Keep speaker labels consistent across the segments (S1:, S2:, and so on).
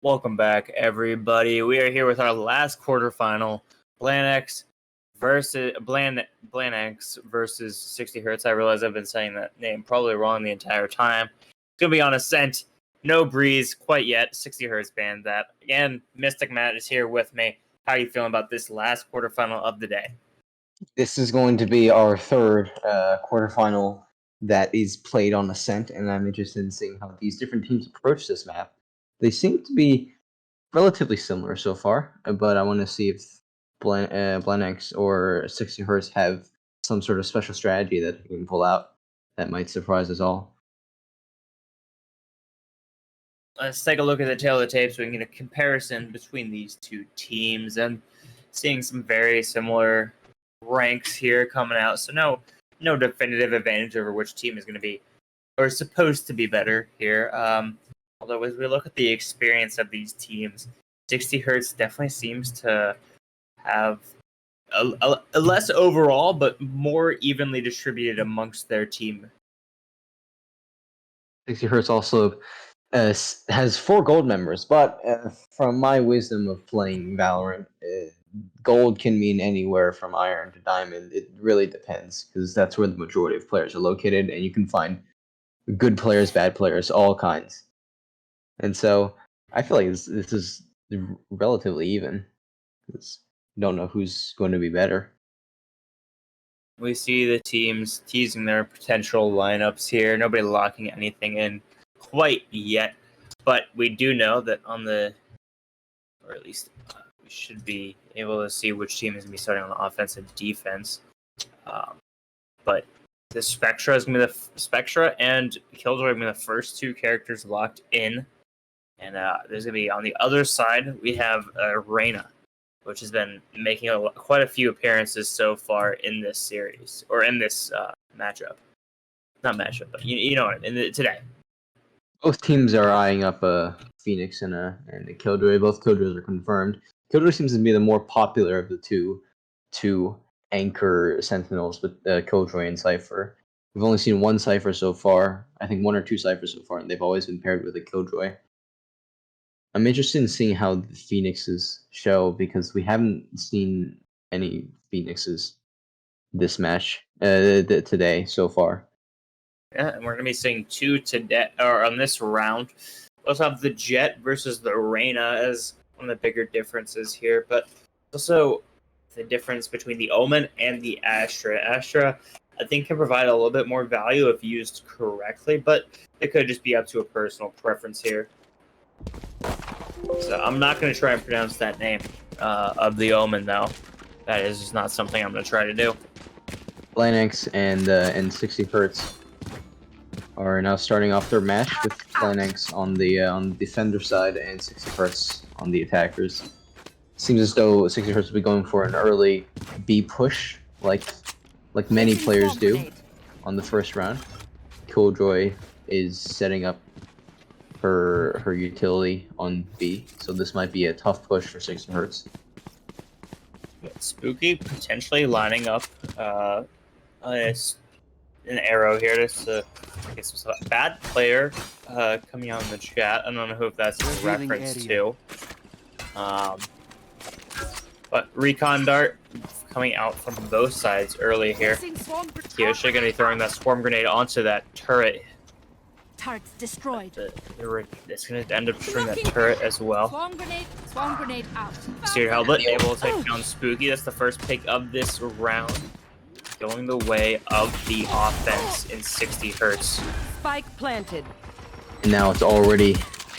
S1: Welcome back, everybody. We are here with our last quarterfinal, Blananx versus 60 Hertz. I realize I've been saying that name probably wrong the entire time. It's gonna be on Ascent, no breeze quite yet. 60 Hertz banned that again. Mystic Matt is here with me. How are you feeling about this last quarterfinal of the day?
S2: This is going to be our third quarterfinal that is played on Ascent, and I'm interested in seeing how these different teams approach this map. They seem to be relatively similar so far, but I want to see if Blananx or 60 Hertz have some sort of special strategy that they can pull out that might surprise us all.
S1: Let's take a look at the tail of the tape so we can get a comparison between these two teams and seeing some very similar ranks here coming out. So no definitive advantage over which team is going to be or supposed to be better here. Although as we look at the experience of these teams, 60 Hertz definitely seems to have a less overall, but more evenly distributed amongst their team.
S2: 60 Hertz also has 4 gold members, but from my wisdom of playing Valorant, gold can mean anywhere from iron to diamond. It really depends, because that's where the majority of players are located, and you can find good players, bad players, all kinds. And so I feel like this is relatively even. Don't know who's going to be better.
S1: We see the teams teasing their potential lineups here. Nobody locking anything in quite yet, but we do know that on the, or at least we should be able to see which team is going to be starting on the offense and defense. But the Spectra is going to be Spectra and Killjoy are going to be the first 2 characters locked in. And there's going to be on the other side, we have Reyna, which has been making quite a few appearances so far in this series, or in this matchup. Not matchup, but you know what, today.
S2: Both teams are eyeing up a Phoenix and a Killjoy. Both Killjoys are confirmed. Killjoy seems to be the more popular of the two anchor Sentinels with Killjoy and Cypher. We've only seen one Cypher so far. I think 1 or 2 Cyphers so far, and they've always been paired with a Killjoy. I'm interested in seeing how the Phoenixes show, because we haven't seen any Phoenixes this match today so far.
S1: Yeah, and we're going to be seeing 2 today, or on this round. We also have the Jet versus the Reyna as one of the bigger differences here, but also the difference between the Omen and the Astra. Astra, I think, can provide a little bit more value if used correctly, but it could just be up to a personal preference here. So I'm not going to try and pronounce that name of the Omen, though. That is just not something I'm going to try to do.
S2: Blananx and 60 Hertz are now starting off their match with Blananx on the defender side and 60 Hertz on the attackers. Seems as though 60 Hertz will be going for an early B push, like many players do on the first round. Killjoy is setting up her utility on B, so this might be a tough push for 60 Hertz.
S1: Spooky potentially lining up an arrow here. This I guess a bad player coming out in the chat. I don't know who that's a reference to. But Recon Dart coming out from both sides early here. Kiyoshi going to be throwing that swarm grenade onto that turret.
S3: Turret's destroyed.
S1: It's going to end up destroying that turret as well.
S3: Swarm grenade out.
S1: Seared Helmet able to take down Spooky. That's the first pick of this round. Going the way of the offense in 60 Hertz.
S3: Spike planted.
S2: And now it's already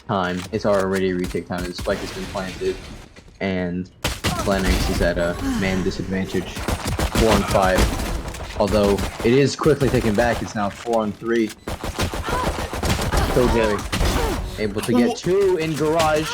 S2: time. It's already retake time. The spike has been planted. And Blananx is at a man disadvantage. 4 on 5. Although it is quickly taken back. It's now 4 on 3. Killjoy able to get 2 in garage.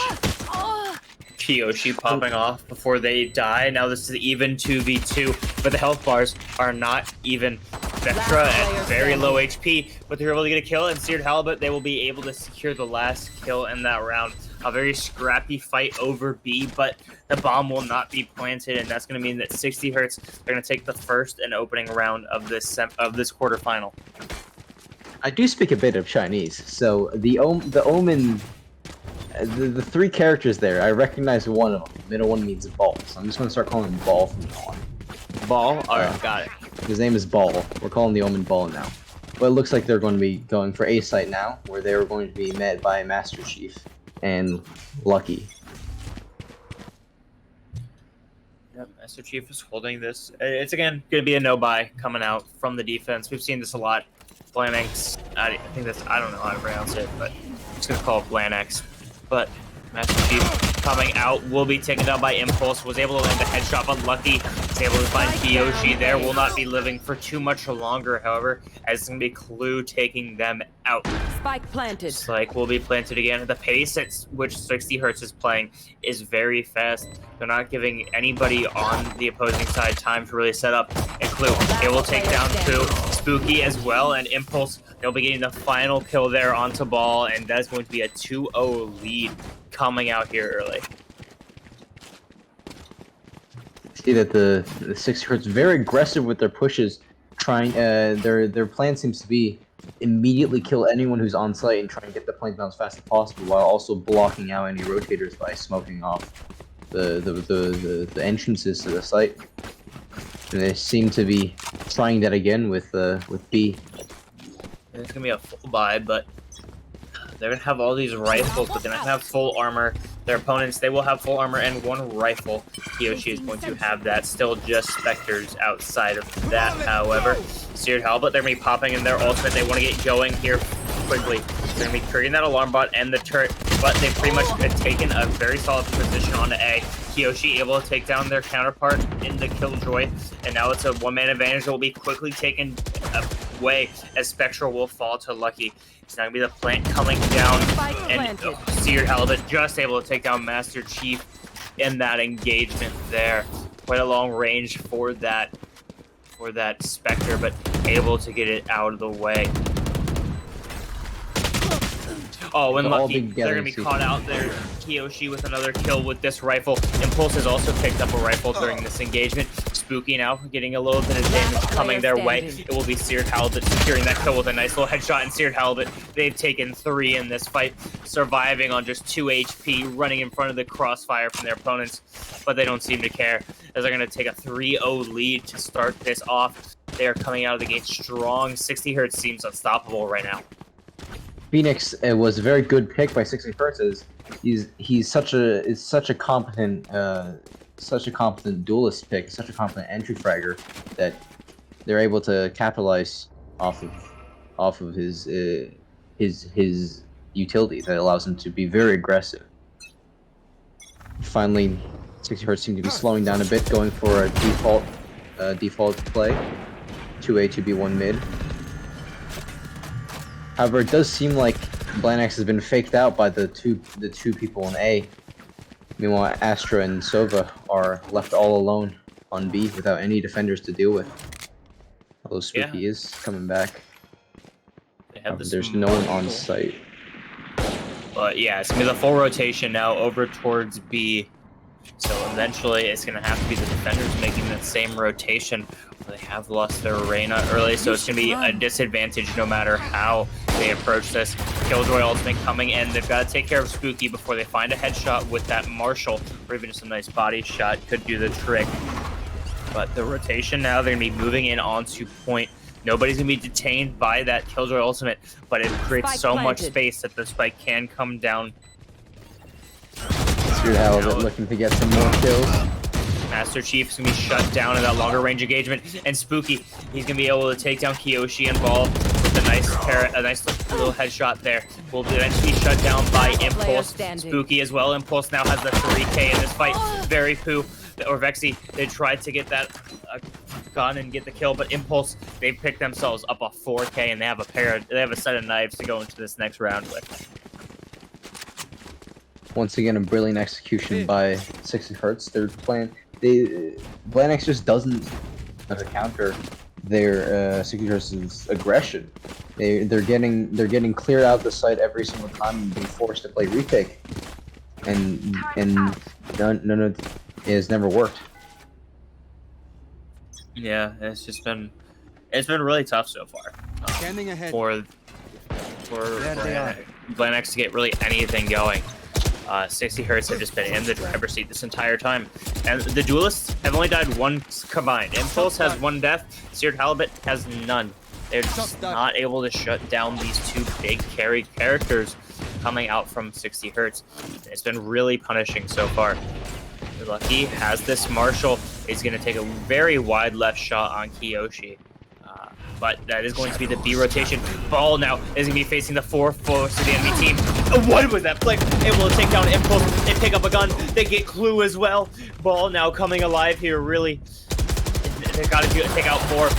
S1: Kiyoshi popping off before they die. Now this is even 2v2, but the health bars are not even. Spectra at very low HP, but they're able to get a kill, and Seared Halibut, they will be able to secure the last kill in that round. A very scrappy fight over B, but the bomb will not be planted, and that's going to mean that 60 Hertz are going to take the first and opening round of this quarterfinal.
S2: I do speak a bit of Chinese, so the Omen the three characters there, I recognize one of them. The middle one means ball, so I'm just gonna start calling him Ball from now on.
S1: Ball? Alright, got it.
S2: His name is Ball. We're calling the Omen Ball now. But it looks like they're going to be going for A site now, where they were going to be met by Master Chief and Lucky.
S1: Yep, Master Chief is holding this. It's again going to be a no-buy coming out from the defense. We've seen this a lot. Blananx, I don't know how to pronounce it, but I'm just going to call it Blananx. But Master Chief coming out will be taken down by Impulse. Was able to land a headshot, but Lucky is able to find Kiyoshi there. Will not be living for too much longer, however, as it's going to be Clue taking them out.
S3: Spike planted.
S1: Spike will be planted again. The pace at which 60 Hertz is playing is very fast. They're not giving anybody on the opposing side time to really set up. And Clue, it will take down Clue, Spooky as well, and Impulse. They'll be getting the final kill there onto Ball, and that is going to be a 2-0 lead coming out here early.
S2: See that the 60 Hertz very aggressive with their pushes. Trying, their plan seems to be immediately kill anyone who's on site and try and get the plane down as fast as possible, while also blocking out any rotators by smoking off the entrances to the site. And they seem to be trying that again with B.
S1: It's gonna be a full buy, but they're gonna have all these rifles, but they're not gonna have full armor. Their opponents, they will have full armor and one rifle. Kiyoshi is going to have that. Still just Spectres outside of that, however. Seared Halbut, they're gonna be popping in their ultimate. They want to get going here quickly. They're gonna be creating that alarm bot and the turret, but they've pretty much taken a very solid position on A. Kiyoshi able to take down their counterpart in the Killjoy, and now it's a one-man advantage that will be quickly taken away as Spectral will fall to Lucky. It's not gonna be the plant coming down, and Seared Halibut just able to take down Master Chief in that engagement there. Quite a long range for that Spectre, but able to get it out of the way. Oh, and Lucky, they're going to be caught out there. Kiyoshi with another kill with this rifle. Impulse has also picked up a rifle during this engagement. Spooky now getting a little bit of damage coming their way. It will be Seared Halibut securing that kill with a nice little headshot. And Seared Halibut, they've taken 3 in this fight, surviving on just 2 HP, running in front of the crossfire from their opponents. But they don't seem to care, as they're going to take a 3-0 lead to start this off. They are coming out of the gate strong. 60 Hertz seems unstoppable right now.
S2: Phoenix was a very good pick by 60 Hertz. He's such a competent duelist pick, such a competent entry fragger that they're able to capitalize off of his utility that allows him to be very aggressive. Finally, 60 Hertz seem to be slowing down a bit, going for a default play, 2A, 2B, 1 mid. However, it does seem like Blananx has been faked out by the two people in A. Meanwhile, Astra and Sova are left all alone on B without any defenders to deal with. Although Spooky is coming back. There's no one on site.
S1: But yeah, it's gonna be the full rotation now over towards B. So eventually, it's gonna have to be the defenders making that same rotation. They have lost their Reyna early, so it's going to be a disadvantage no matter how they approach this. Killjoy ultimate coming in. They've got to take care of Spooky before they find a headshot with that Marshall, or even just a nice body shot could do the trick. But the rotation now, they're going to be moving in onto point. Nobody's going to be detained by that Killjoy ultimate, but it creates so much space that the spike can come down.
S2: Seared Halibut looking to get some more kills.
S1: Master Chief's gonna be shut down in that longer range engagement, and Spooky, he's gonna be able to take down Kiyoshi and Ball with a nice little headshot there. Will eventually be shut down by Impulse. Spooky as well. Impulse now has the 3K in this fight. Very Poo or Vexy, they tried to get that gun and get the kill, but Impulse, they picked themselves up a 4K, and they have a set of knives to go into this next round with.
S2: Once again, a brilliant execution by 60 Hertz. They're playing. Blananx just doesn't counter their 60 Hertz's aggression. They're getting cleared out the site every single time and being forced to play retake, and none of it has never worked.
S1: Yeah, it's been really tough so far for Blananx to get really anything going. 60 Hertz have just been in the driver's seat this entire time. And the Duelists have only died once combined. Impulse has 1 death, Seared Halibut has none. They're just not able to shut down these 2 big carry characters coming out from 60 Hertz. It's been really punishing so far. Lucky has this Marshall. Is going to take a very wide left shot on Kiyoshi. But that is going to be the B rotation. Ball now is going to be facing the 4 force of the enemy team. What was that play? Able to take down Impulse. They pick up a gun. They get Clue as well. Ball now coming alive here, really. They got to take out 4.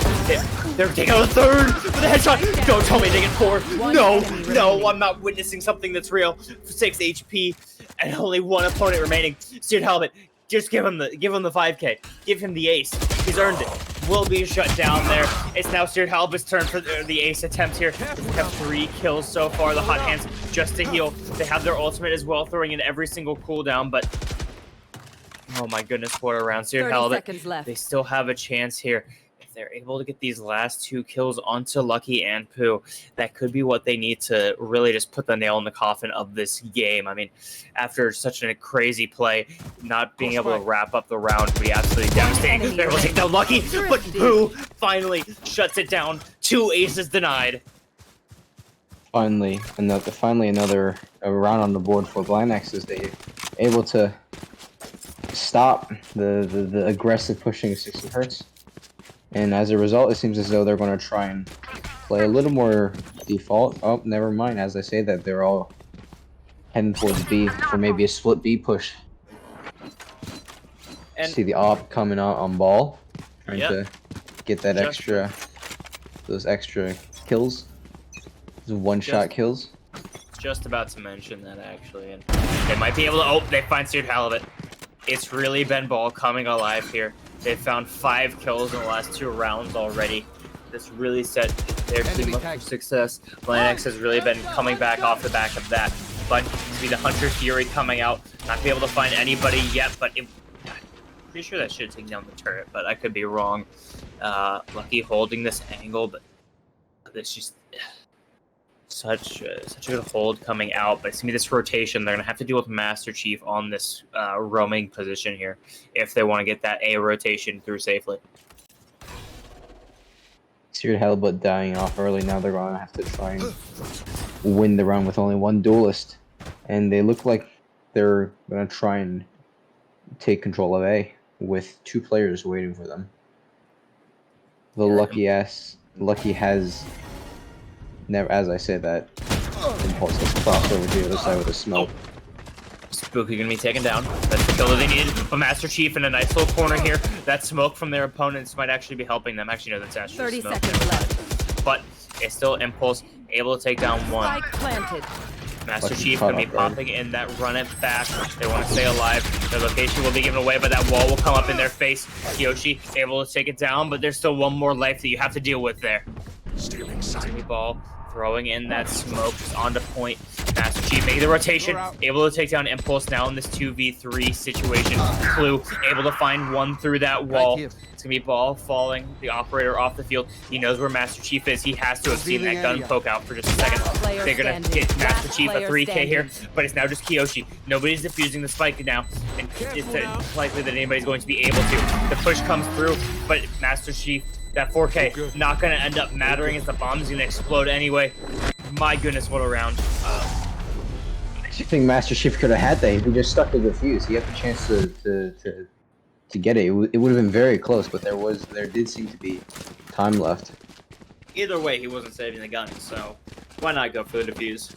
S1: They're taking out a 3rd with a headshot. Don't tell me they get 4. No, I'm not witnessing something that's real. 6 HP and only 1 opponent remaining. Seared Halibut, just give him the 5K. Give him the ace. He's earned it. Will be shut down there. It's now Seared Halibut's turn for the ace attempt here. They have 3 kills so far. The Hot Hands just to heal. They have their ultimate as well, throwing in every single cooldown, but oh my goodness, what a round. Seared Halibut, they still have a chance here. If they're able to get these last 2 kills onto Lucky and Pooh, that could be what they need to really just put the nail in the coffin of this game. I mean, after such a crazy play, not being able to wrap up the round would be absolutely devastating. They're able to take down Lucky, but Pooh finally shuts it down. 2 aces denied.
S2: Finally another round on the board for Blananx as they able to stop the aggressive pushing of 60 Hertz. And as a result, it seems as though they're going to try and play a little more default. Oh, never mind. As I say that, they're all heading towards B for maybe a split B push. And see the op coming out on ball, trying to get that those extra kills, those one-shot kills.
S1: Just about to mention that actually, and they might be able to. Oh, they find Seared Halibut. It's really been ball coming alive here. They've found 5 kills in the last 2 rounds already. This really set their team up for success. Blananx has really been coming back off the back of that. But you see the Hunter Fury coming out. Not be able to find anybody yet, but pretty sure that should have taken down the turret, but I could be wrong. Lucky holding this angle, but it's just such a good hold coming out. But it's gonna be this rotation. They're gonna have to deal with Master Chief on this roaming position here if they want to get that A rotation through safely.
S2: Seared Halibut dying off early. Now they're gonna have to try and win the round with only 1 duelist, and they look like they're gonna try and take control of A with 2 players waiting for them. The Lucky has never, as I say that, Impulse has crossed over to the other side with a smoke.
S1: Spooky gonna be taken down. That's the kill that they needed. But Master Chief in a nice little corner here. That smoke from their opponents might actually be helping them. Actually, no, that's actually
S3: 30
S1: smoke.
S3: seconds left.
S1: But it's still Impulse able to take down 1.
S3: Spike planted.
S1: Master Chief gonna be popping in that run it back. They want to stay alive. Their location will be given away, but that wall will come up in their face. Kiyoshi able to take it down, but there's still 1 more life that you have to deal with there.
S4: Stealing sight.
S1: Ball throwing in that smoke onto point. Master Chief making the rotation, able to take down Impulse now in this 2v3 situation. Clue able to find 1 through that wall. It's gonna be Ball falling, the operator off the field. He knows where Master Chief is. He has to have seen that gun poke out for just a second. They're gonna get Master Chief a 3K here, but it's now just Kiyoshi. Nobody's defusing the spike now, and it's likely that anybody's going to be able to. The push comes through, but Master Chief, that 4K, not going to end up mattering as the bomb's going to explode anyway. My goodness, what a round.
S2: I think Master Chief could have had that if he just stuck to the fuse. He had the chance to get it. It would have been very close, but there did seem to be time left.
S1: Either way, he wasn't saving the gun, so why not go for the defuse?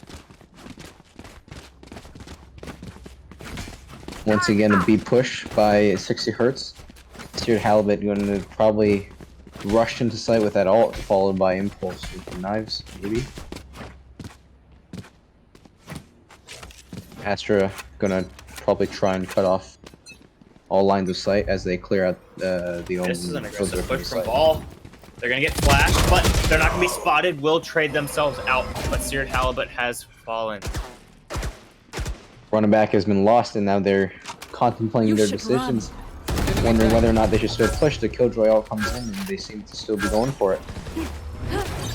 S2: Once again, a B push by 60 Hertz. Seared Halibut going to probably rush into sight with that ult, followed by Impulse with the knives, maybe. Astra gonna probably try and cut off all lines of sight as they clear out the
S1: This is an aggressive push from Ball. They're gonna get flashed, but they're not gonna be spotted. Will trade themselves out, but Seared Halibut has fallen.
S2: Running back has been lost, and now they're contemplating their decisions. Wondering whether or not they should still push. The Killjoy all comes in, and they seem to still be going for it.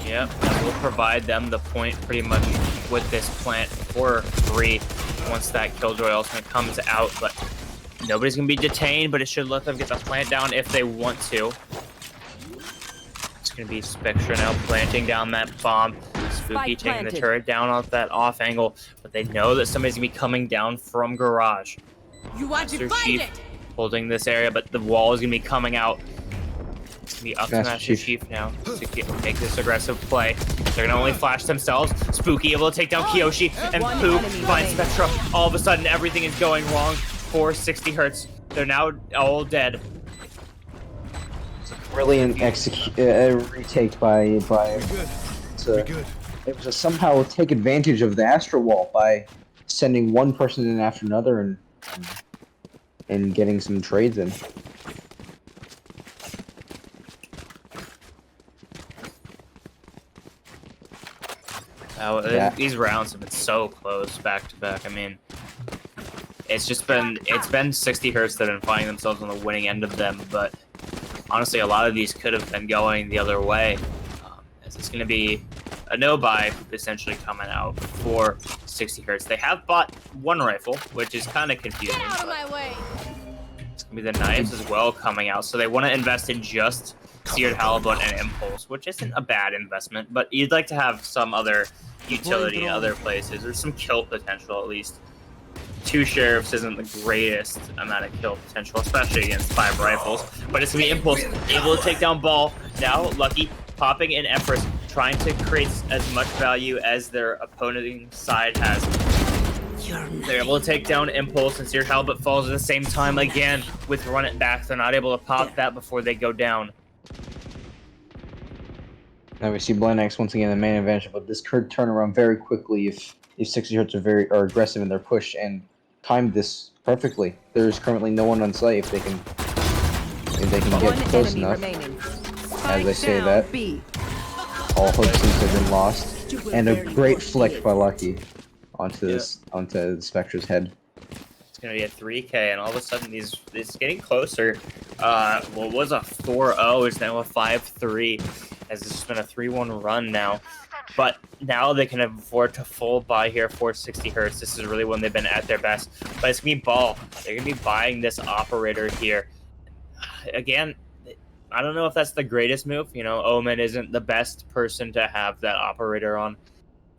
S1: Yep, that will provide them the point pretty much with this plant for free. once that Killjoy ultimate comes out, but nobody's going to be detained, but it should let them get the plant down if they want to. It's going to be Spectra now planting down that bomb. Spooky taking the turret down off that off angle, but they know that somebody's going to be coming down from garage.
S3: You are
S1: Master Chief holding this area, but the wall is going to be coming out. It's going to be up to Master Chief now to make this aggressive play. They're going to only flash themselves. Spooky able to take down Kiyoshi, and Poop finds Spectra. All of a sudden, everything is going wrong for 60 Hertz. They're now all dead.
S2: Brilliant retake by it was a somehow take advantage of the Astro Wall by sending one person in after another and getting some trades in.
S1: These rounds have been so close back to back. I mean, it's been 60 Hertz that have been finding themselves on the winning end of them, but honestly, a lot of these could have been going the other way. As it's going to be a no-buy essentially coming out for 60 Hertz. They have bought one rifle, which is kind of confusing.
S3: Get out of my way.
S1: It's going to be the knives as well coming out, so they want to invest in just Seared Halibut and Impulse, which isn't a bad investment, but you'd like to have some other utility in other places, or some kill potential at least. 2 sheriffs isn't the greatest amount of kill potential, especially against 5 rifles, but it's going to be Impulse able to take down Ball. Now Lucky popping in Empress, trying to create as much value as their opponent side has. They're able to take down Impulse, and Seared Halibut falls at the same time again with Run It Back. They're not able to pop that before they go down.
S2: Now we see Blananx once again the main advantage, but this could turn around very quickly if 60 Hertz are aggressive in their push and time this perfectly. There's currently no one on site if they can get close enough. As I say that, all hope seems to have been lost, and a great flick by Lucky onto Spectra's head.
S1: It's going to be a 3K, and all of a sudden it's getting closer. What was a 4-0 is now a 5-3, as this has been a 3-1 run now. But now they can afford to full buy here for 60 Hertz. This is really when they've been at their best. But it's going to be Ball. They're going to be buying this operator here. Again, I don't know if that's the greatest move. You know, Omen isn't the best person to have that operator on.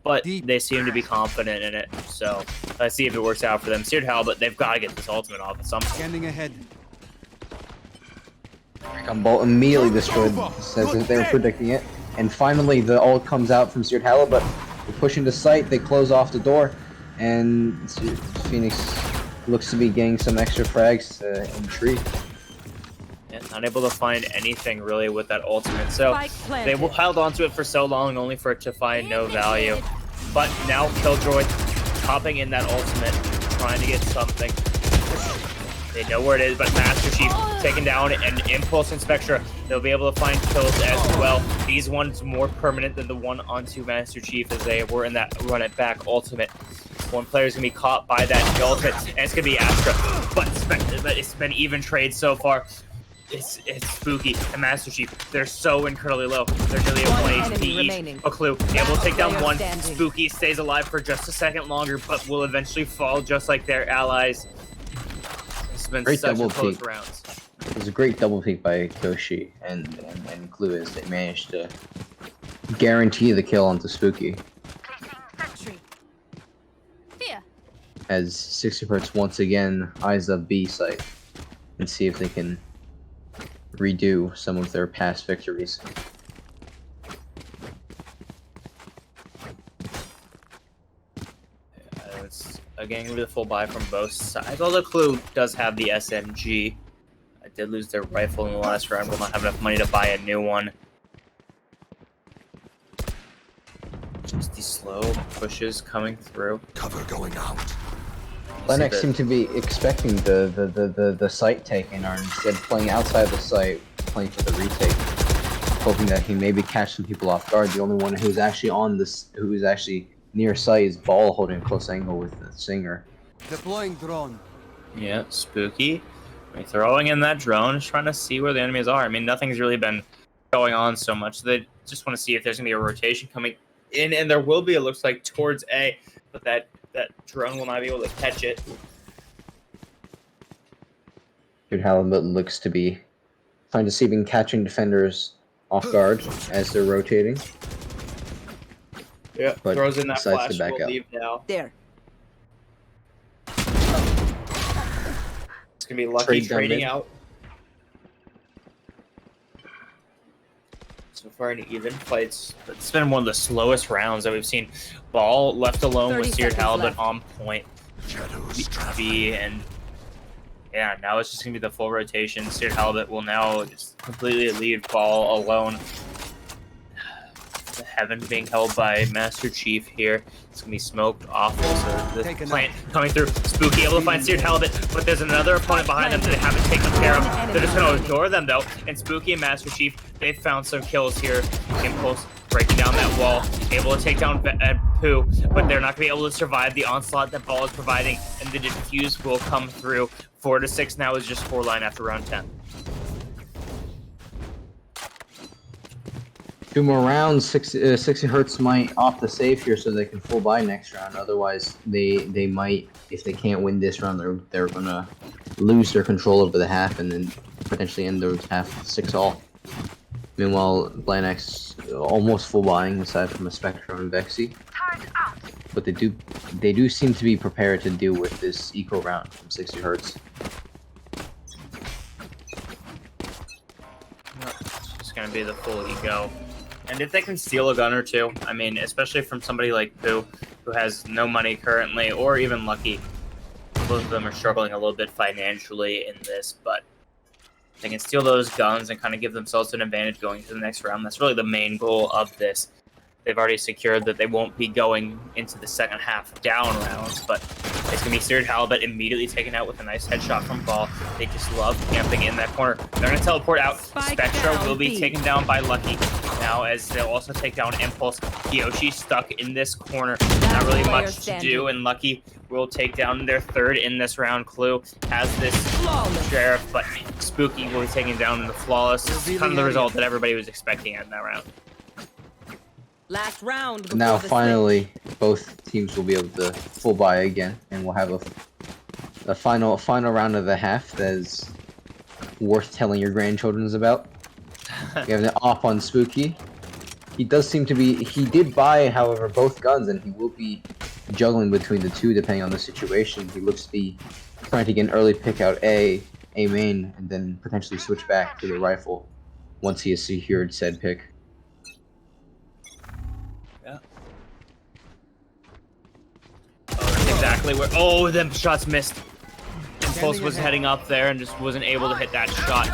S1: But they seem to be confident in it. So let's see if it works out for them. Seared Halibut, they've got to get this ultimate off at some point.
S4: Standing ahead.
S2: Ball immediately destroyed, says that they were predicting it. And finally, the ult comes out from Seared Halibut. They push into sight, they close off the door, and Phoenix looks to be getting some extra frags in the tree.
S1: Yeah, not able to find anything really with that ultimate. So they held onto it for so long, only for it to find no value. But now Killjoy popping in that ultimate, trying to get something. They know where it is, but Master Chief taken down, and Impulse and Spectra, they'll be able to find kills as well. These ones more permanent than the one onto Master Chief, as they were in that Run It Back ultimate. One player's gonna be caught by that ultimate, and it's gonna be Astra. But it's been even trade so far. It's Spooky and Master Chief. They're so incredibly low. They're nearly at 1 HP each. A clue. Able to take down one. Spooky stays alive for just a second longer, but will eventually fall just like their allies. It's been such a close rounds.
S2: It was a great double peek by Koshi and Clue as they managed to guarantee the kill onto Spooky. As 60 Hertz once again eyes up B site and see if they can redo some of their past victories.
S1: It's again with a full buy from both sides. Although Clue does have the SMG. I did lose their rifle in the last round. Will not have enough money to buy a new one. Just these slow pushes coming through.
S4: Cover going out.
S2: Blananx seemed to be expecting the site taken, or instead playing outside the site, playing for the retake, hoping that he maybe catch some people off guard. The only one who's actually who's actually near site is Ball, holding a close angle with the Singer.
S4: Deploying drone.
S1: Yeah, Spooky. Throwing in that drone, just trying to see where the enemies are. I mean, nothing's really been going on so much. They just want to see if there's gonna be a rotation coming in, and there will be. It looks like towards A, but that that drone will not be able to catch it.
S2: Dude, Halibut looks to be trying to see if he can catching defenders off guard as they're rotating.
S1: Yeah,
S2: But
S1: throws in that
S2: decides to
S1: flash.
S2: back
S1: We'll
S2: out.
S1: leave now.
S3: There.
S1: It's gonna be Lucky
S2: Trade down
S1: trading
S2: mid.
S1: out. So far, an even fights. But it's been one of the slowest rounds that we've seen. Ball left alone
S3: 30
S1: with Seared
S3: seconds
S1: Halibut
S3: left.
S1: on point. B and yeah, now it's just gonna be the full rotation. Seared Halibut will now just completely leave Ball alone. The Heaven being held by Master Chief here. It's gonna be smoked awful. So the
S4: Taken
S1: plant coming through. Spooky able to find Seared Halibut, but there's another opponent behind them that they haven't taken care of. They're just gonna ignore them though. And Spooky and Master Chief, they've found some kills here. Impulse breaking down that wall, able to take down Pooh, but they're not gonna be able to survive the onslaught that Ball is providing, and the defuse will come through. 4-6 now is just 4 line after round 10.
S2: 2 more rounds. 60 Hertz might opt the save here so they can full buy next round. Otherwise, they might, if they can't win this round, they're gonna lose their control over the half and then potentially end the half 6-all. Meanwhile, Blananx almost full buying aside from a Spectre and Vexy. But they do seem to be prepared to deal with this eco round from 60 Hertz.
S1: It's just gonna be the full ego. And if they can steal a gun or two, I mean, especially from somebody like Pooh, who has no money currently, or even Lucky, both of them are struggling a little bit financially in this, but they can steal those guns and kind of give themselves an advantage going to the next round. That's really the main goal of this. They've already secured that they won't be going into the second half down rounds, but it's going to be Seared Halibut immediately taken out with a nice headshot from Ball. They just love camping in that corner. They're going to teleport out.
S3: Spike
S1: Spectra
S3: down
S1: will be
S3: B.
S1: taken down by Lucky. Now, as they'll also take down Impulse. Kiyoshi stuck in this corner. Not really
S3: player
S1: much to
S3: standing.
S1: do, and Lucky will take down their third in this round. Clue has this
S3: Flawless.
S1: Sheriff, but Spooky will be taken down in the Flawless. Kind of the result that everybody was expecting in that round.
S3: Last round. before
S2: Now,
S3: the
S2: finally, both teams will be able to full buy again, and we'll have a final round of the half that is worth telling your grandchildren about. We have an op on Spooky. He does seem to be. He did buy, however, both guns, and he will be juggling between the two depending on the situation. He looks to be trying to get an early pick out A main, and then potentially switch back to the rifle once he has secured said pick.
S1: Yeah. Oh, that's exactly where. Oh, them shots missed. Impulse was heading up there and just wasn't able to hit that shot.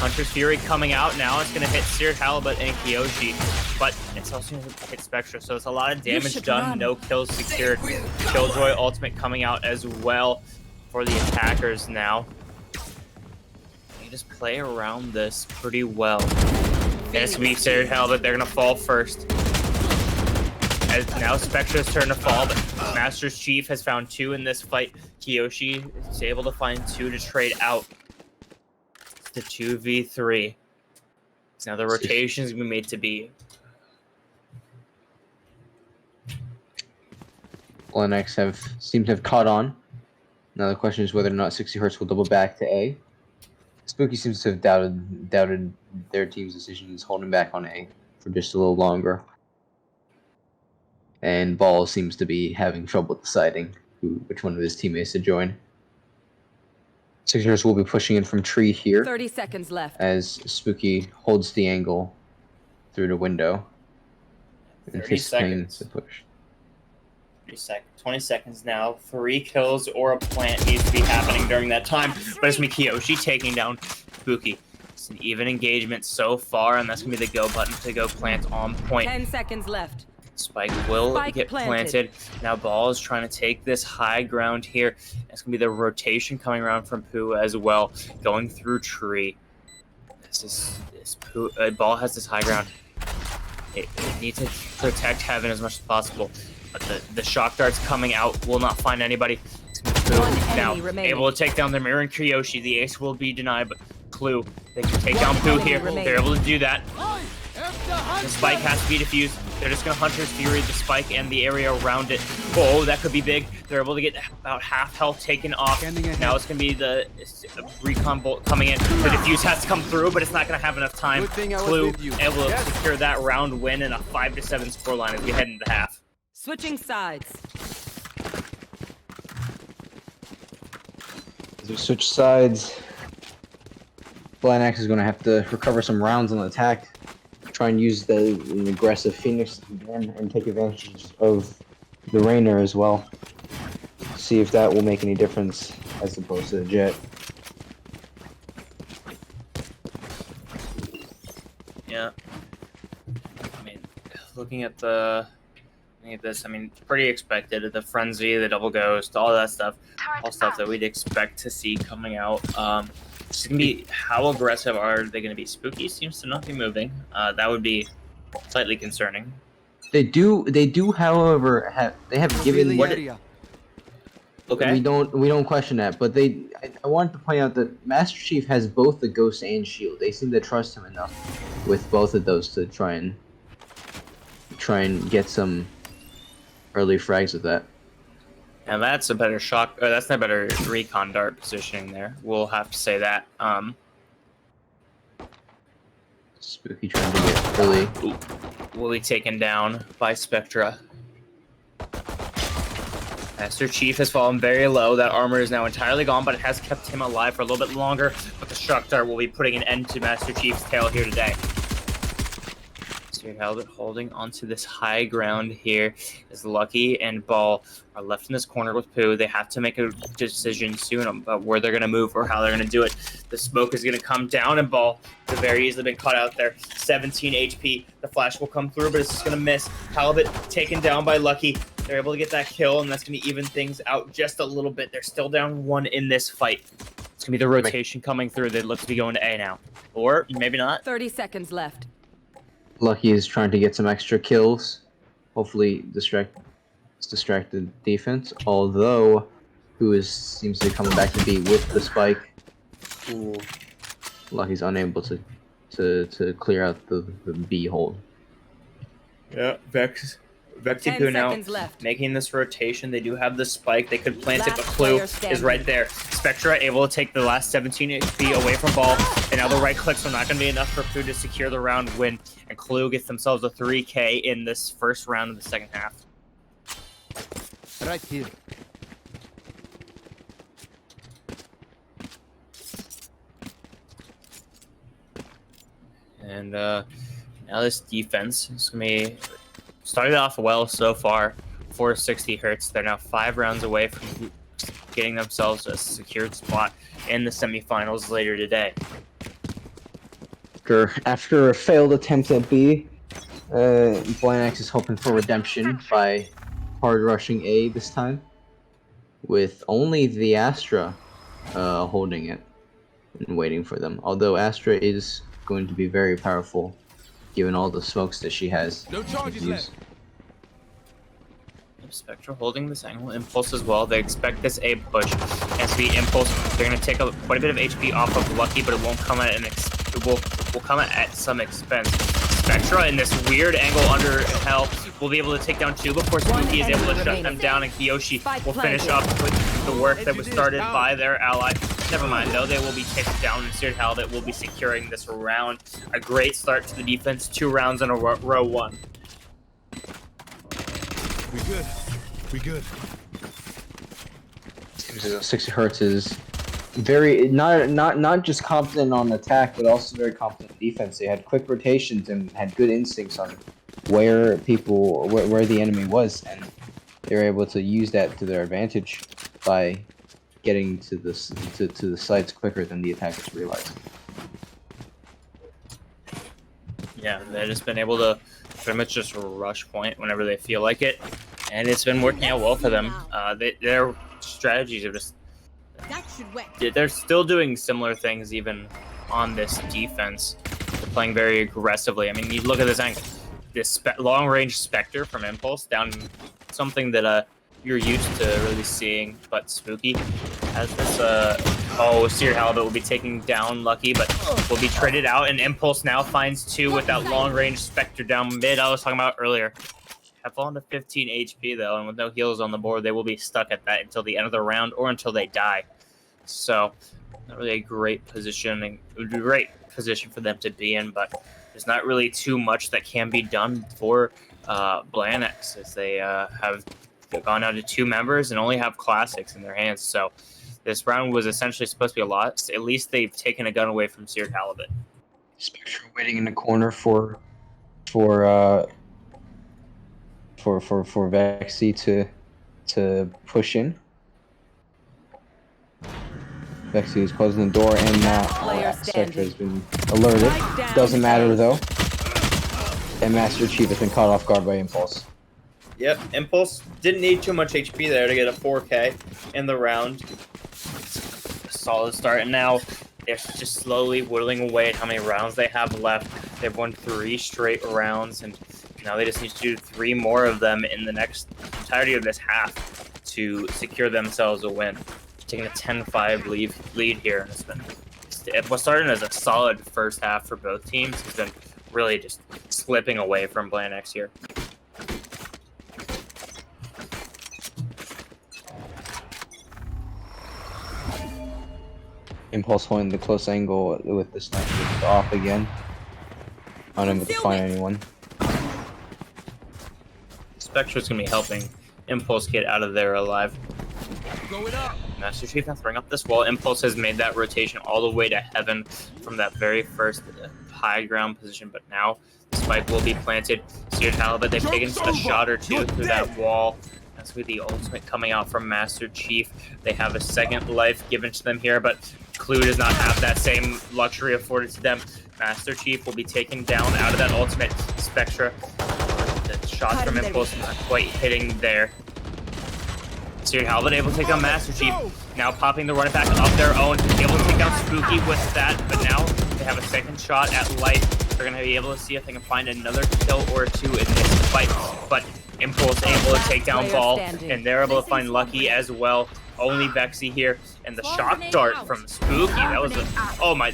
S1: Hunter's Fury coming out now. It's going to hit Seared Halibut and Kiyoshi, but it's also going to hit Spectra, so it's a lot of damage
S3: should
S1: done.
S3: run.
S1: No kills secured. Killjoy ultimate coming out as well for the attackers now. They just play around this pretty well. And it's going to be Seared Halibut. They're going to fall first. As now Spectra's turn to fall, but Master's Chief has found 2 in this fight. Kiyoshi is able to find 2 to trade out. It's the 2v3. So now the rotation is going to be made to be.
S2: Blananx seem to have caught on. Now the question is whether or not 60 Hertz will double back to A. Spooky seems to have doubted their team's decisions, holding back on A for just a little longer. And Ball seems to be having trouble deciding which one of his teammates to join. 60 Hertz will be pushing in from tree here
S3: 30 seconds left.
S2: as Spooky holds the angle through the window.
S1: 30
S2: Anticipating
S1: seconds.
S2: the push.
S1: 20 seconds now. 3 kills or a plant needs to be happening during that time. But it's Kiyoshi taking down Spooky. It's an even engagement so far, and that's going to be the go button to go plant on point.
S3: 10 seconds left.
S1: Spike will
S3: Spike
S1: get planted. Now Ball is trying to take this high ground here. It's going to be the rotation coming around from Pooh as well, going through tree. This Pooh, Ball has this high ground. It needs to protect Heaven as much as possible. But the shock darts coming out will not find anybody. It's going to be Pooh
S3: One
S1: now
S3: enemy remaining.
S1: able to take down the Mirror and Kiyoshi. The ace will be denied, but Clue, they can take down Pooh here.
S3: enemy
S1: They're able to do that. The spike has to be defused. They're just going to Hunter's Fury the spike and the area around it. Oh, that could be big. They're able to get about half health taken off. Now it's going to be the recon bolt coming in. The defuse has to come through, but it's not going to have enough time. Clue able to secure that round win in a 5-7 scoreline as we head into half.
S3: Switching sides.
S2: As we switch sides, Blananx is going to have to recover some rounds on the attack. Try and use the aggressive Phoenix again and take advantage of the Rainer as well. See if that will make any difference as opposed to the Jet.
S1: Yeah. I mean, looking at this, I mean, it's pretty expected. The Frenzy, the Double Ghost, all that stuff. All stuff that we'd expect to see coming out. It's going to be, how aggressive are they going to be? Spooky seems to not be moving. That would be slightly concerning.
S2: They do, however, have given
S1: what okay.
S2: We don't question that, but I wanted to point out that Master Chief has both the Ghost and Shield. They seem to trust him enough with both of those to try and get some early frags with that.
S1: And that's a better shock. That's not better recon dart positioning there. We'll have to say that.
S2: Spooky trying to get early.
S1: Will be taken down by Spectra. Master Chief has fallen very low. That armor is now entirely gone, but it has kept him alive for a little bit longer. But the shock dart will be putting an end to Master Chief's tail here today. Helmet holding onto this high ground here as Lucky and Ball are left in this corner with Pooh. They have to make a decision soon about where they're going to move or how they're going to do it. The smoke is going to come down, and Ball could very easily been caught out there. 17 HP. The flash will come through, but it's just going to miss. Halibut taken down by Lucky. They're able to get that kill, and that's going to even things out just a little bit. They're still down 1 in this fight. It's going to be the rotation coming through. They look to be going to A now. Or maybe not.
S3: 30 seconds left.
S2: Lucky is trying to get some extra kills. Hopefully distracted defense. Although, seems to be coming back to B with the spike.
S1: Ooh.
S2: Lucky's unable to clear out the B hold.
S1: Yeah, Vectipu now making this rotation. They do have the spike. They could plant it, but Clue is right there. Spectra able to take the last 17 HP away from Ball, and now the right clicks are not going to be enough for Pooh to secure the round win, and Clue gets themselves a 3K in this first round of the second half.
S4: Right here.
S1: And now this defense is going to be started off well so far. 460 Hertz. They're now 5 rounds away from getting themselves a secured spot in the semifinals later today.
S2: After a failed attempt at B, Blananx is hoping for redemption by hard rushing A this time, with only the Astra holding it and waiting for them. Although Astra is going to be very powerful, given all the smokes that she has.
S4: No charges left.
S1: Spectra holding this angle. Impulse as well. They expect this A push. And to be Impulse, they're going to take quite a bit of HP off of Lucky, but it won't come at it will come at some expense. Spectra in this weird angle under Hell will be able to take down 2 before Spooky is able to shut them down, and Kiyoshi will finish up with the work that was started by their ally. Never mind though, they will be taken down, and Seared Halibut will be securing this round. A great start to the defense, 2 rounds in a row 1.
S4: We good. We good.
S2: Seems as though 60 Hertz is very not just competent on attack, but also very competent in defense. They had quick rotations and had good instincts on where the enemy was, and they were able to use that to their advantage by getting to the sites quicker than the attackers realized.
S1: Yeah, they've just been able to pretty much just rush point whenever they feel like it, and it's been working out well for them. Their strategies are just, they're still doing similar things even on this defense. They're playing very aggressively. I mean, you look at this angle, this long-range Spectre from Impulse down, something that you're used to really seeing, but Spooky has this Oh, Seared Halibut will be taking down Lucky, but will be traded out, and Impulse now finds 2 with that long-range Spectre down mid I was talking about earlier. Have fallen to 15 HP, though, and with no heals on the board, they will be stuck at that until the end of the round or until they die. So, not really a great positioning. It would be a great position for them to be in, but there's not really too much that can be done for Blananx, as they have gone down to 2 members and only have classics in their hands. So this round was essentially supposed to be a loss. At least they've taken a gun away from Seared Halibut.
S2: Spectre waiting in the corner for Vexy to push in. Vexy is closing the door, and now Spectre has been alerted. Doesn't matter though. And Master Chief has been caught off guard by Impulse.
S1: Yep, Impulse didn't need too much HP there to get a 4K in the round. A solid start, and now they're just slowly whittling away at how many rounds they have left. They've won 3 straight rounds, and now they just need to do 3 more of them in the next entirety of this half to secure themselves a win. Taking a 10-5 lead here, and it was starting as a solid first half for both teams. It's been really just slipping away from Blananx here.
S2: Impulse holding the close angle with the sniper off again. Unable to find anyone.
S1: Spectre's gonna be helping Impulse get out of there alive.
S4: Going up.
S1: Master Chief now throwing up this wall. Impulse has made that rotation all the way to heaven from that very first high ground position, but now the spike will be planted. Seared Halibut, they've taken a shot or 2 through that wall. That's with the ultimate coming out from Master Chief. They have a second life given to them here, but Clue does not have that same luxury afforded to them. Master Chief will be taken down out of that ultimate. Spectra, the shots from Impulse not quite hitting there. Seared Halibut able to take down Master Chief. Now popping the running back off their own. Able to take down Spooky with that, but now they have a second shot at life. They're going to be able to see if they can find another kill or 2 in this fight. But Impulse able to take down Ball, and they're able to find Lucky as well. Only Vexy here, and the shock dart from Spooky. That was a... Oh my...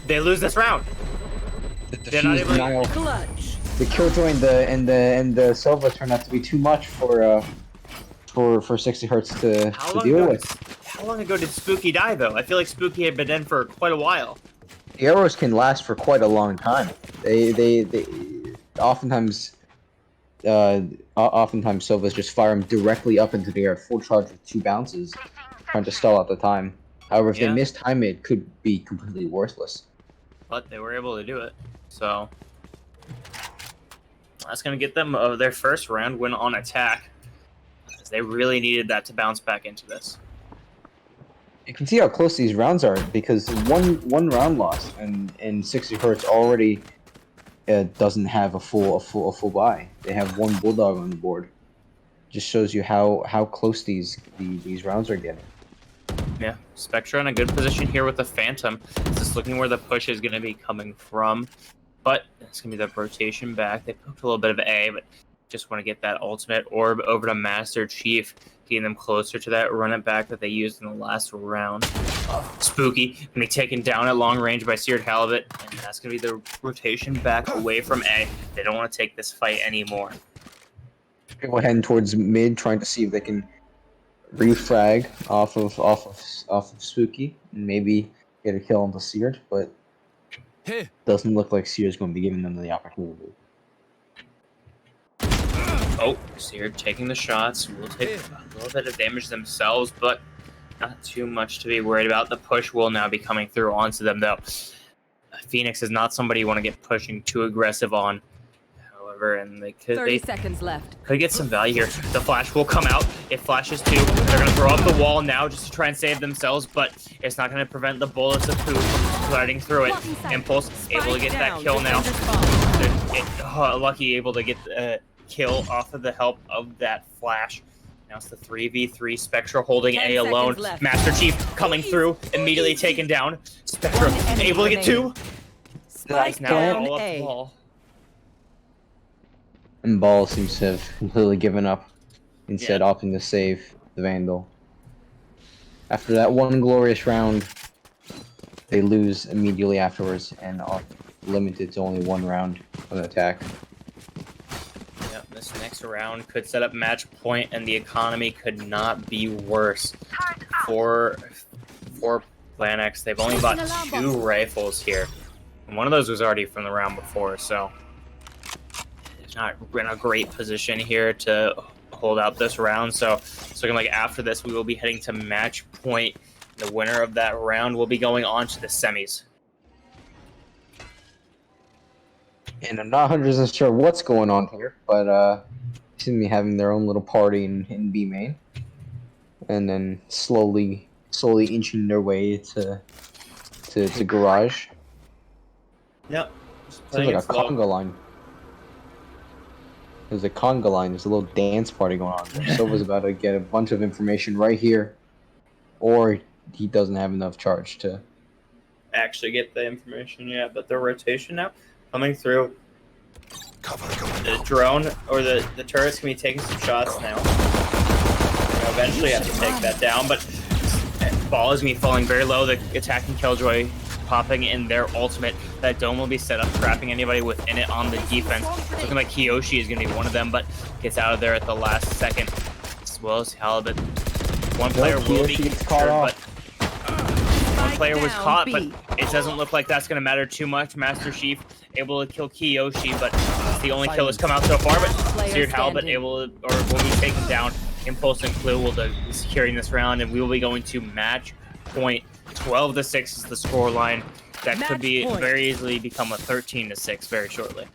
S1: They lose this round. They're not able to...
S2: The Killjoy and the Silva turned out to be too much for 60 Hertz to deal with.
S1: How long ago did Spooky die, though? I feel like Spooky had been in for quite a while.
S2: The arrows can last for quite a long time. They oftentimes Silvas just fire them directly up into the air, full charge with 2 bounces, trying to stall out the time. However, if they mistime it, it could be completely worthless.
S1: But they were able to do it, so that's going to get them their first round win on attack. They really needed that to bounce back into this.
S2: You can see how close these rounds are, because one round loss and 60 Hertz already doesn't have a full buy. They have 1 Bulldog on the board. Just shows you how close these rounds are getting.
S1: Yeah, Spectra in a good position here with the Phantom. Just looking where the push is going to be coming from, but it's going to be the rotation back. They poked a little bit of A, but just want to get that ultimate orb over to Master Chief, getting them closer to that run it back that they used in the last round. Spooky going to be taken down at long range by Seared Halibut, and that's going to be the rotation back away from A. They don't want to take this fight anymore.
S2: People heading towards mid, trying to see if they can refrag off of Spooky and maybe get a kill on the Seared, but doesn't look like Seared's going to be giving them the opportunity.
S1: Oh, Seared taking the shots. Will take a little bit of damage themselves, but not too much to be worried about. The push will now be coming through onto them, though. Phoenix is not somebody you want to get pushing too aggressive on. However, and they could
S3: 30 seconds left.
S1: Could get some value here. The flash will come out. It flashes too. They're going to throw up the wall now just to try and save themselves, but it's not going to prevent the bullets of Pooh from sliding through it. Impulse able to get that kill now. Lucky able to get the kill off of the help of that flash. Now it's the 3v3. Spectra holding A alone. Master Chief coming through, immediately taken down. Spectra able to get 2.
S3: Spike
S1: Now
S3: down
S1: all up
S3: A.
S1: the ball.
S2: And Ball seems to have completely given up, instead opting to save the Vandal. After that one glorious round, they lose immediately afterwards and are limited to only one round of attack.
S1: Yep, this next round could set up match point, and the economy could not be worse for Blananx. They've only bought 2 rifles here, and one of those was already from the round before, so it's not in a great position here to hold out this round. So it's looking like after this, we will be heading to match point. The winner of that round will be going on to the semis.
S2: And I'm not 100% sure what's going on here, but seem to be having their own little party in B main, and then slowly inching their way to garage.
S1: Yep.
S2: Sounds like a conga line. There's a conga line. There's a little dance party going on. Silva's about to get a bunch of information right here, or he doesn't have enough charge to
S1: actually get the information yet, but the rotation now coming through. The drone or the turret's gonna be taking some shots now. Eventually have to take that down, but ball is gonna be falling very low. The attacking Killjoy popping in their ultimate. That dome will be set up, trapping anybody within it on the defense. Looking like Kiyoshi is gonna be one of them, but gets out of there at the last second, as well as Halibut. One player will be caught off. One player was caught, but it doesn't look like that's going to matter too much. Master Chief able to kill Kiyoshi, but it's the only kill that's come out so far. But Seared Halibut will be taken down. Impulse and Clue will be securing this round, and we will be going to match point. 12-6 is the score line. That could be very easily become a 13-6 very shortly.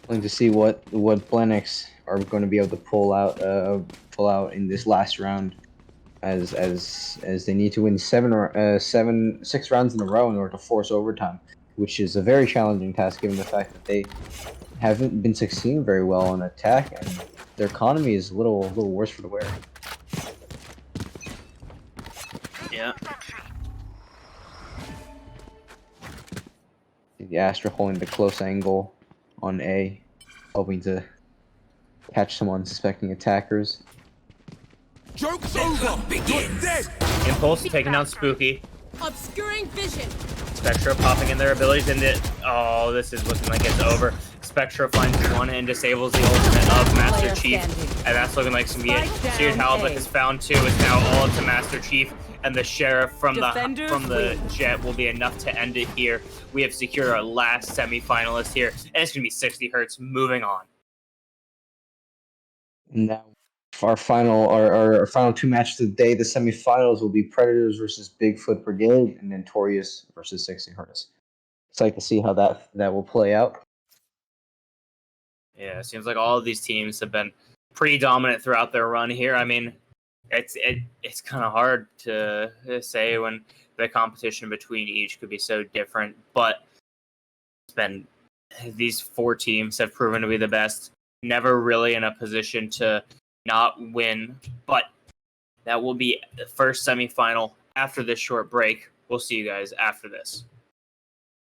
S2: Going to see what Blananx are going to be able to pull out in this last round, as they need to win 6 rounds in a row in order to force overtime, which is a very challenging task given the fact that they haven't been succeeding very well on attack, and their economy is a little worse for the wear.
S1: Yeah.
S2: The Astra holding the close angle on A, hoping to catch some unsuspecting attackers.
S4: Joke's over! You're dead!
S1: Impulse taking down Spooky.
S3: Obscuring vision.
S1: Spectra popping in their abilities, and this is looking like it's over. Spectra finds one and disables the ultimate of Master Chief, and that's looking like some get. Seared Halibut has found 2. It's now all up to Master Chief, and the Sheriff from the Jet will be enough to end it here. We have secured our last semi-finalist here, and it's gonna be 60 Hertz moving on.
S2: Now, our final 2 matches of the day, the semifinals, will be Predators versus Bigfoot Brigade, and then Notorious versus 60 Hertz. Excited to see how that will play out.
S1: Yeah, it seems like all of these teams have been pretty dominant throughout their run here. I mean, it's kind of hard to say when the competition between each could be so different, but these 4 teams have proven to be the best. Never really in a position to not win, but that will be the first semifinal after this short break. We'll see you guys after this.